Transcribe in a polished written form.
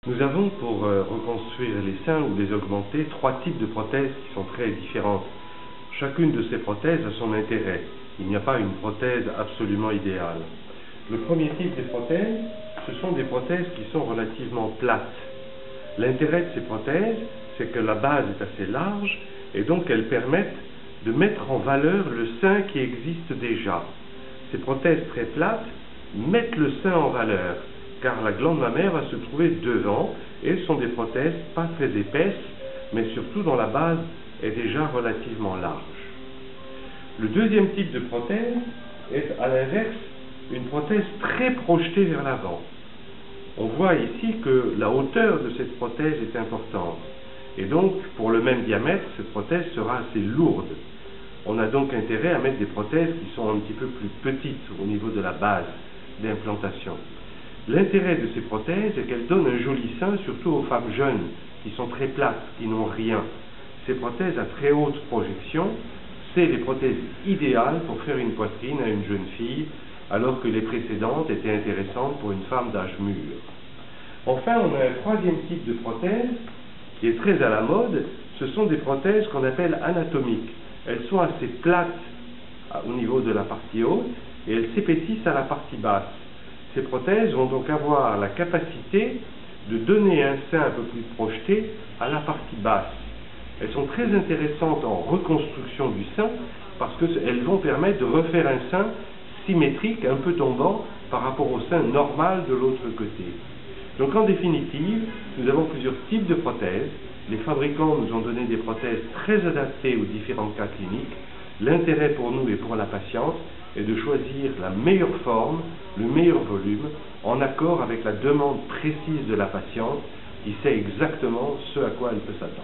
Nous avons pour reconstruire les seins ou les augmenter 3 types de prothèses qui sont très différentes. Chacune de ces prothèses a son intérêt. Il n'y a pas une prothèse absolument idéale. Le premier type de prothèses, ce sont des prothèses qui sont relativement plates. L'intérêt de ces prothèses, c'est que la base est assez large et donc elles permettent de mettre en valeur le sein qui existe déjà. Ces prothèses très plates mettent le sein en valeur, car la glande mammaire va se trouver devant, et ce sont des prothèses pas très épaisses, mais surtout dont la base est déjà relativement large. Le deuxième type de prothèse est à l'inverse une prothèse très projetée vers l'avant. On voit ici que la hauteur de cette prothèse est importante, et donc pour le même diamètre, cette prothèse sera assez lourde. On a donc intérêt à mettre des prothèses qui sont un petit peu plus petites au niveau de la base d'implantation. L'intérêt de ces prothèses est qu'elles donnent un joli sein, surtout aux femmes jeunes, qui sont très plates, qui n'ont rien. Ces prothèses à très haute projection, c'est les prothèses idéales pour faire une poitrine à une jeune fille, alors que les précédentes étaient intéressantes pour une femme d'âge mûr. Enfin, on a un troisième type de prothèse qui est très à la mode, ce sont des prothèses qu'on appelle anatomiques. Elles sont assez plates au niveau de la partie haute et elles s'épaississent à la partie basse. Ces prothèses vont donc avoir la capacité de donner un sein un peu plus projeté à la partie basse. Elles sont très intéressantes en reconstruction du sein parce qu'elles vont permettre de refaire un sein symétrique, un peu tombant par rapport au sein normal de l'autre côté. Donc en définitive, nous avons plusieurs types de prothèses. Les fabricants nous ont donné des prothèses très adaptées aux différents cas cliniques. L'intérêt pour nous et pour la patiente est de choisir la meilleure forme, le meilleur volume, en accord avec la demande précise de la patiente qui sait exactement ce à quoi elle peut s'attendre.